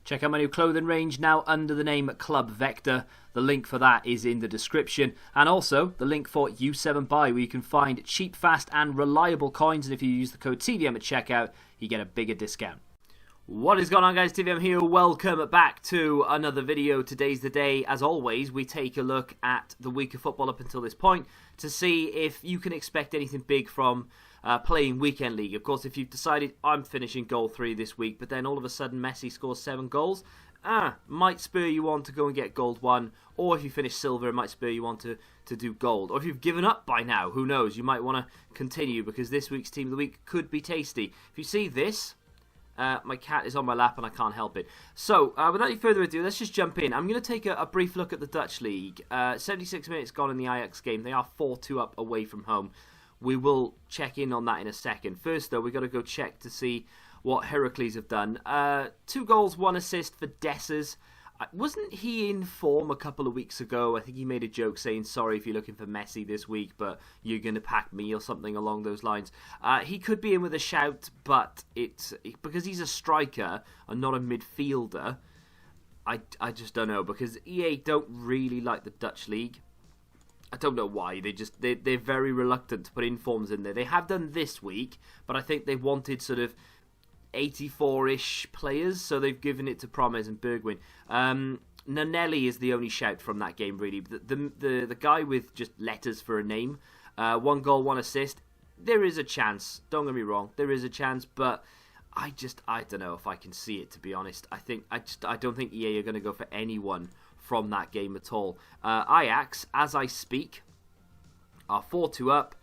Check out my new clothing range now under the name Club Vector. The link for that is in the description. And also the link for U7Buy, where you can find cheap, fast and reliable coins. And if you use the code TVM at checkout, you get a bigger discount. What is going on, guys? TVM here. Welcome back to another video. Today's the day. As always, we take a look at the week of football up until this point to see if you can expect anything big from playing Weekend League. Of course, if you've decided I'm finishing goal 3 this week, but then all of a sudden Messi scores 7 goals, might spur you on to go and get gold 1, or if you finish silver, it might spur you on to do gold. Or if you've given up by now, who knows, you might want to continue, because this week's Team of the Week could be tasty. If you see this, my cat is on my lap and I can't help it. So, without any further ado, let's just jump in. I'm going to take a brief look at the Dutch League. 76 minutes gone in the Ajax game. They are 4-2 up away from home. We will check in on that in a second. First, though, we've got to go check to see what Heracles have done. 2 goals, 1 assist for Dessers. Wasn't he in form a couple of weeks ago? I think he made a joke saying, sorry if you're looking for Messi this week, but you're going to pack me or something along those lines. He could be in with a shout, but because he's a striker and not a midfielder, I just don't know, because EA don't really like the Dutch League. I don't know why. They're very reluctant to put informs in there. They have done this week, but I think they wanted sort of 84-ish players, so they've given it to Promes and Bergwijn. Nanelli is the only shout from that game, really. The guy with just letters for a name. 1 goal, 1 assist. There is a chance. Don't get me wrong. There is a chance, but I don't know if I can see it, to be honest. I don't think EA are going to go for anyone from that game at all. Ajax, as I speak, are 4-2 up,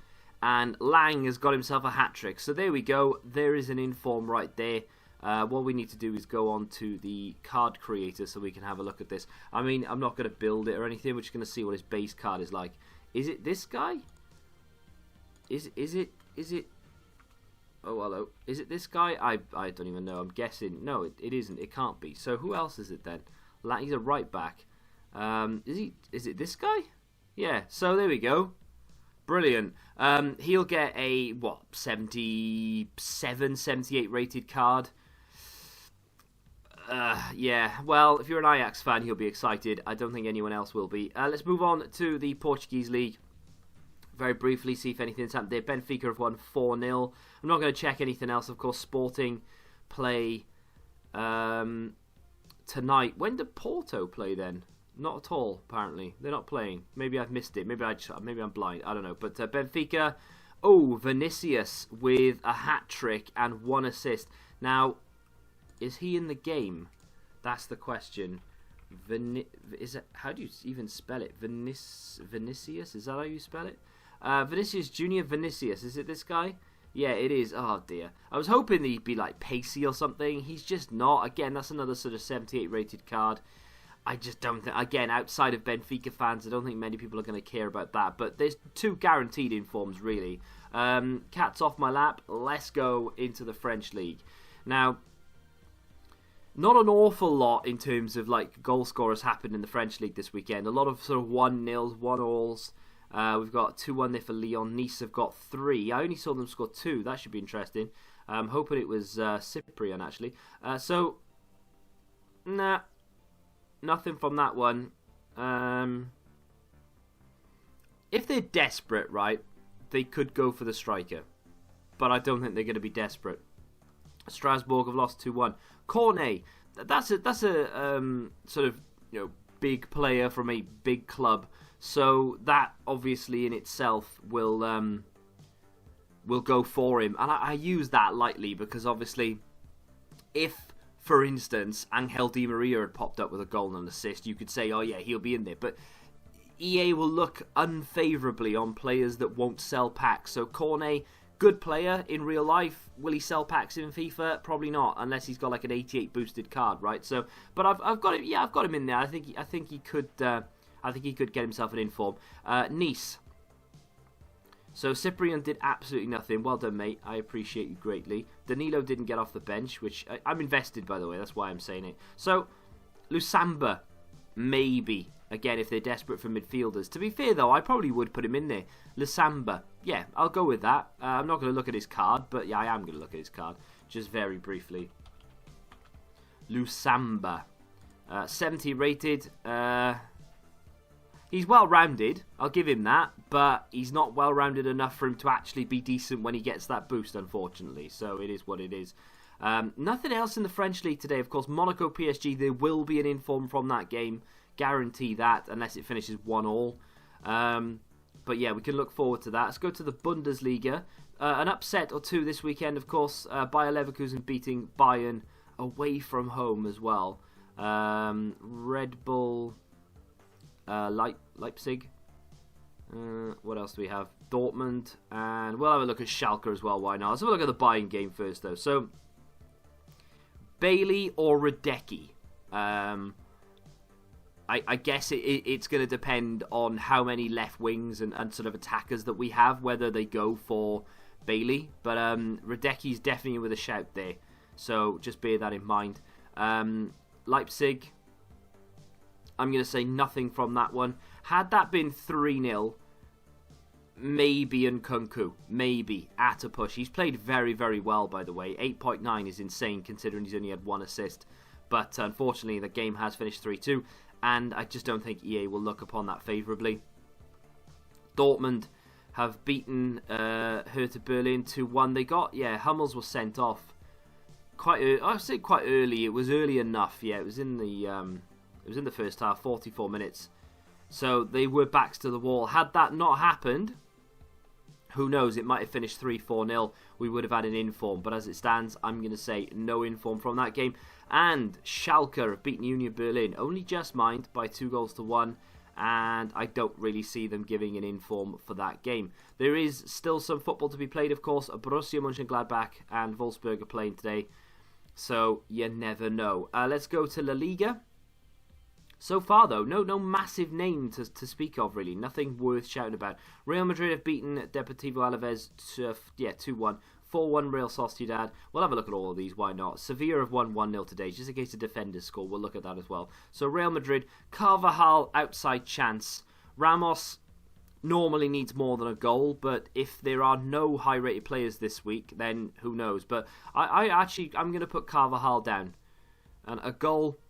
and Lang has got himself a hat-trick. So there we go. There is an inform right there. What we need to do is go on to the card creator so we can have a look at this. I mean, I'm not going to build it or anything. We're just going to see what his base card is like. Is it this guy? Is it? Oh, hello. Is it this guy? I don't even know. I'm guessing. No, it isn't. It can't be. So who else is it then? He's a right back. Is it this guy? Yeah, so there we go. Brilliant. He'll get a, 77, 78 rated card. Yeah, well, if you're an Ajax fan, he'll be excited. I don't think anyone else will be. Let's move on to the Portuguese League. Very briefly, see if anything's happened there. Benfica have won 4-0. I'm not going to check anything else. Of course, Sporting play tonight. When did Porto play then? Not at all, apparently. They're not playing. Maybe I've missed it. Maybe I'm blind. I don't know. But Benfica, Vinicius with a hat-trick and 1 assist. Now, is he in the game? That's the question. How do you even spell it? Vinicius? Is that how you spell it? Vinicius Junior Vinicius. Is it this guy? Yeah, it is. Oh, dear. I was hoping he'd be like pacey or something. He's just not. Again, that's another sort of 78 rated card. I just don't think, again, outside of Benfica fans, I don't think many people are going to care about that. But there's 2 guaranteed informs, really. Cat's off my lap. Let's go into the French League. Now, not an awful lot in terms of like goal scorers happened in the French League this weekend. A lot of sort of 1-0s, 1-alls. We've got 2-1 there for Lyon. Nice have got 3. I only saw them score 2. That should be interesting. I'm hoping it was Cyprian, actually. Nah. Nothing from that one. If they're desperate, right, they could go for the striker. But I don't think they're going to be desperate. Strasbourg have lost 2-1. Cornet, that's a sort of big player from a big club. So that obviously in itself will go for him. And I use that lightly because obviously if, for instance, Angel Di Maria had popped up with a goal and an assist, you could say, oh yeah, he'll be in there. But EA will look unfavourably on players that won't sell packs. So Cornet, good player in real life. Will he sell packs in FIFA? Probably not, unless he's got like an 88 boosted card, right? So, but I've got him. Yeah, I've got him in there. I think he could. I think he could get himself an inform. Nice. So Cyprian did absolutely nothing. Well done, mate. I appreciate you greatly. Danilo didn't get off the bench, which I'm invested, by the way. That's why I'm saying it. So Lusamba, maybe. Again, if they're desperate for midfielders. To be fair, though, I probably would put him in there. Lusamba. Yeah, I'll go with that. I'm not going to look at his card, but yeah, I am going to look at his card. Just very briefly. Lusamba. 70 rated. He's well-rounded, I'll give him that, but he's not well-rounded enough for him to actually be decent when he gets that boost, unfortunately. So it is what it is. Nothing else in the French League today. Of course, Monaco PSG, there will be an inform from that game. Guarantee that, unless it finishes 1-1. But yeah, we can look forward to that. Let's go to the Bundesliga. An upset or two this weekend, of course. Bayer Leverkusen beating Bayern away from home as well. Red Bull, Leipzig. What else do we have? Dortmund, and we'll have a look at Schalke as well. Why not? Let's have a look at the Bayern game first, though. So, Bailey or Radecki? I guess it's going to depend on how many left wings and sort of attackers that we have, whether they go for Bailey. But Radecki's definitely with a shout there, so just bear that in mind. Leipzig, I'm going to say nothing from that one. Had that been 3-0, maybe Nkunku, maybe at a push. He's played very, very well, by the way. 8.9 is insane considering he's only had 1 assist. But unfortunately, the game has finished 3-2. And I just don't think EA will look upon that favourably. Dortmund have beaten Hertha Berlin 2-1. They got, Hummels was sent off quite early. I would say quite early. It was early enough. Yeah, it was in the first half, 44 minutes. So they were backs to the wall. Had that not happened, who knows? It might have finished 3-4-0. We would have had an inform. But as it stands, I'm going to say no inform from that game. And Schalke have beaten Union Berlin, only just, mind, by 2-1. And I don't really see them giving an inform for that game. There is still some football to be played, of course. Borussia Mönchengladbach and Wolfsburg are playing today. So you never know. Let's go to La Liga. So far, though, no massive name to speak of, really. Nothing worth shouting about. Real Madrid have beaten Deportivo Alaves 2-1. 4-1 Real Sociedad. We'll have a look at all of these, why not? Sevilla have won 1-0 today, just in case the defenders score. We'll look at that as well. So Real Madrid, Carvajal, outside chance. Ramos normally needs more than a goal, but if there are no high-rated players this week, then who knows? But I'm going to put Carvajal down. And a goal,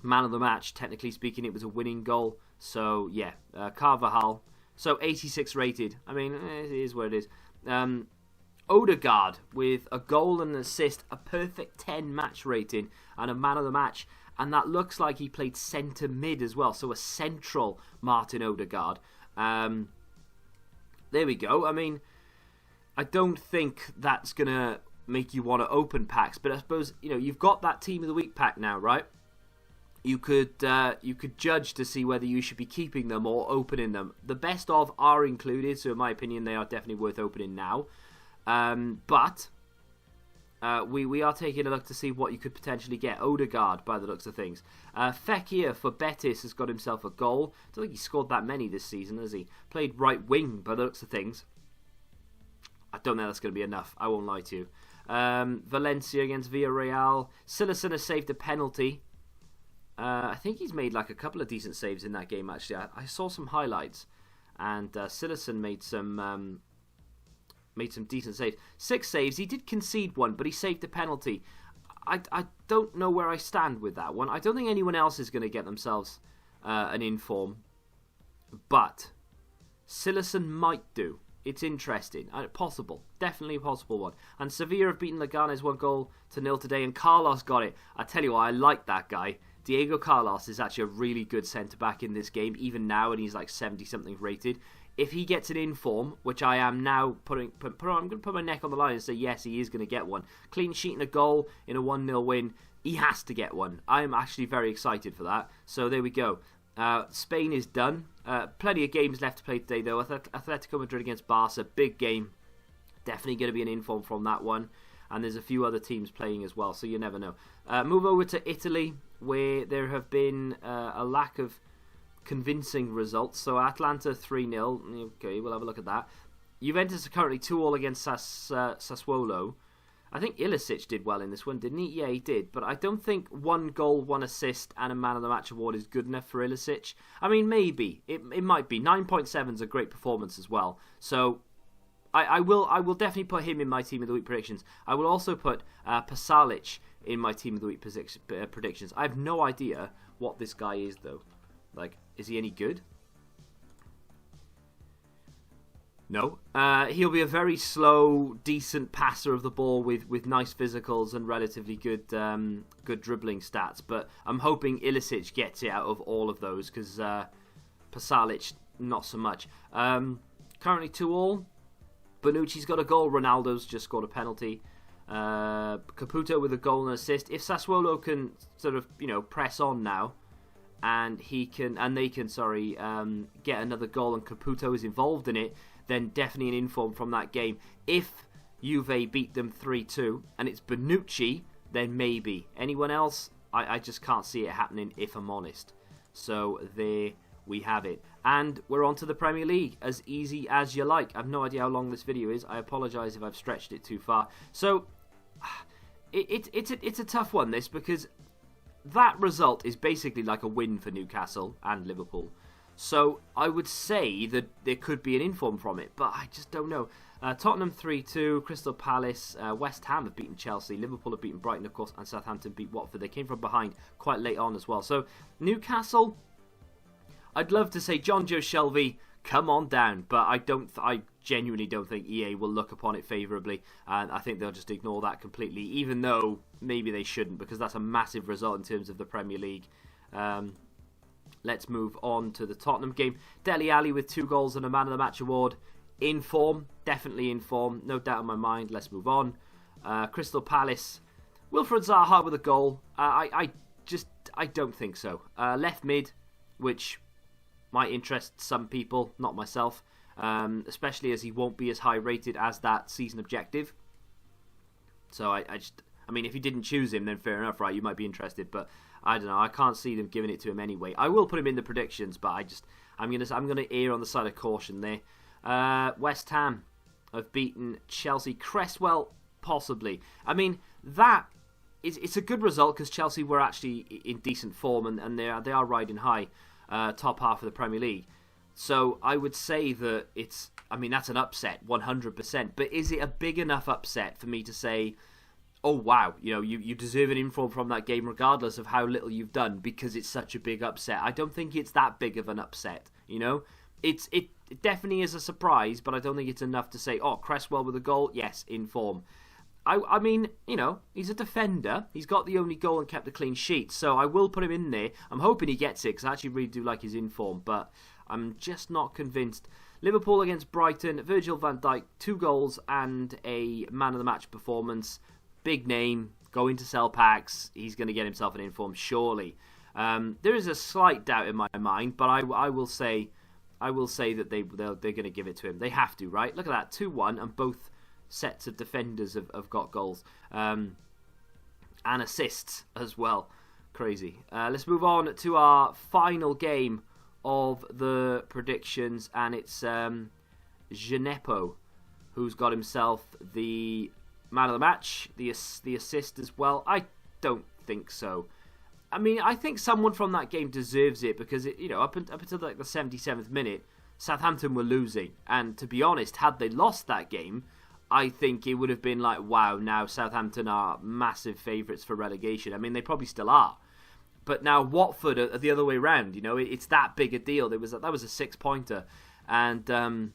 man of the match, technically speaking, it was a winning goal. So, yeah, Carvajal. So, 86 rated. I mean, it is what it is. Odegaard with a goal and an assist, a perfect 10 match rating, and a man of the match. And that looks like he played centre mid as well, so a central Martin Odegaard. There we go. I mean, I don't think that's going to make you want to open packs, but I suppose, you've got that Team of the Week pack now, right? You could judge to see whether you should be keeping them or opening them. The best of are included, so in my opinion, they are definitely worth opening now. But we are taking a look to see what you could potentially get. Odegaard, by the looks of things. Fekir for Betis has got himself a goal. I don't think he scored that many this season, has he? Played right wing, by the looks of things. I don't know that's going to be enough. I won't lie to you. Valencia against Villarreal. Silasson has saved a penalty. I think he's made like a couple of decent saves in that game, actually. I saw some highlights. And Silasson made some decent saves. 6 saves. He did concede one, but he saved a penalty. I don't know where I stand with that one. I don't think anyone else is going to get themselves an inform. But Silasson might do. It's interesting. Possible. Definitely a possible one. And Sevilla have beaten Leganes 1-0 today, and Carlos got it. I tell you what, I like that guy. Diego Carlos is actually a really good centre-back in this game, even now, and he's like 70-something rated. If he gets an inform, which I am now I'm going to put my neck on the line and say yes, he is going to get one. Clean sheet and a goal in a 1-0 win. He has to get one. I am actually very excited for that. So there we go. Spain is done. Plenty of games left to play today, though. Atletico Madrid against Barca, big game. Definitely going to be an inform from that one. And there's a few other teams playing as well, so you never know. Move over to Italy, where there have been a lack of convincing results. So Atlanta 3-0. Okay, we'll have a look at that. Juventus are currently 2-2 against Sassuolo. I think Iluchszz did well in this one, didn't he? Yeah, he did. But I don't think 1 goal, 1 assist, and a Man of the Match award is good enough for Iluchszz. I mean, maybe. It might be. 9.7 is a great performance as well. So I will definitely put him in my Team of the Week predictions. I will also put Pasalic in my Team of the Week predictions. I have no idea what this guy is, though. Like, is he any good? No. He'll be a very slow, decent passer of the ball with nice physicals and relatively good good dribbling stats. But I'm hoping iluchszz gets it out of all of those, because Pasalic, not so much. Currently 2-2. Bonucci's got a goal. Ronaldo's just scored a penalty. Caputo with a goal and assist. If Sassuolo can sort of, press on now, and they can get another goal, and Caputo is involved in it, then definitely an inform from that game. If Juve beat them 3-2 and it's Bonucci, then maybe. Anyone else, I just can't see it happening, if I'm honest. So there we have it. And we're on to the Premier League, as easy as you like. I have no idea how long this video is. I apologise if I've stretched it too far. So it's a tough one, this, because that result is basically like a win for Newcastle and Liverpool. So I would say that there could be an inform from it, but I just don't know. Tottenham 3-2, Crystal Palace, West Ham have beaten Chelsea, Liverpool have beaten Brighton, of course, and Southampton beat Watford. They came from behind quite late on as well. So Newcastle, I'd love to say John Joe Shelby, come on down, but I genuinely don't think EA will look upon it favourably, and I think they'll just ignore that completely, even though maybe they shouldn't, because that's a massive result in terms of the Premier League. Let's move on to the Tottenham game. Dele Alli with 2 goals and a Man of the Match award. In form, definitely in form, no doubt in my mind. Let's move on. Crystal Palace, Wilfred Zaha with a goal. I don't think so. Left mid, which might interest some people, not myself, especially as he won't be as high rated as that season objective. So I mean, if you didn't choose him, then fair enough, right? You might be interested, but I don't know. I can't see them giving it to him anyway. I will put him in the predictions, but I'm gonna err on the side of caution there. West Ham have beaten Chelsea. Cresswell, possibly. I mean, it's a good result because Chelsea were actually in decent form, and they are riding high, top half of the Premier League. So I would say that that's an upset, 100%. But is it a big enough upset for me to say, oh wow, you deserve an inform from that game regardless of how little you've done because it's such a big upset? I don't think it's that big of an upset, It definitely is a surprise, but I don't think it's enough to say, oh, Cresswell with a goal, yes, in form. I mean, he's a defender. He's got the only goal and kept a clean sheet, so I will put him in there. I'm hoping he gets it because I actually really do like his inform, but I'm just not convinced. Liverpool against Brighton, Virgil van Dijk, 2 goals and a Man of the Match performance. Big name, going to sell packs. He's going to get himself an inform, surely. There is a slight doubt in my mind, but I will say that they're going to give it to him. They have to, right? Look at that, 2-1, and both sets of defenders have got goals and assists as well. Crazy. Let's move on to our final game of the predictions, and it's Gineppo, who's got himself the Man of the Match, the assist as well. I don't think so. I mean, I think someone from that game deserves it because up until like the 77th minute, Southampton were losing, and to be honest, had they lost that game, I think it would have been like, wow, now Southampton are massive favourites for relegation. I mean, they probably still are, but now Watford are the other way round. It's that big a deal. That was a 6-pointer, and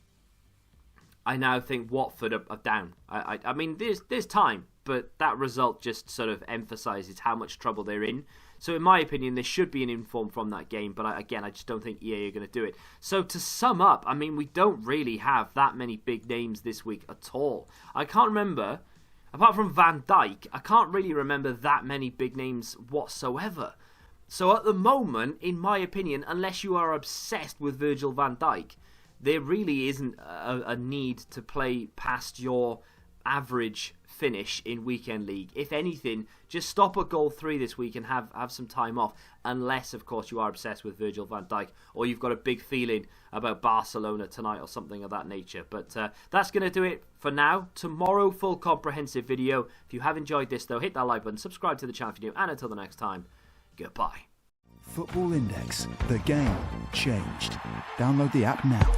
I now think Watford are down. I mean, there's time, but that result just sort of emphasises how much trouble they're in. So in my opinion, there should be an inform from that game, but I just don't think EA are going to do it. So to sum up, I mean, we don't really have that many big names this week at all. I can't remember, apart from Van Dijk, I can't really remember that many big names whatsoever. So at the moment, in my opinion, unless you are obsessed with Virgil van Dijk, there really isn't a need to play past your average finish in Weekend League. If anything, just stop at goal 3 this week and have some time off, unless, of course, you are obsessed with Virgil van Dijk or you've got a big feeling about Barcelona tonight or something of that nature. But that's going to do it for now. Tomorrow, full comprehensive video. If you have enjoyed this, though, hit that like button, subscribe to the channel if you're new, and until the next time, goodbye. Football Index. The game changed. Download the app now.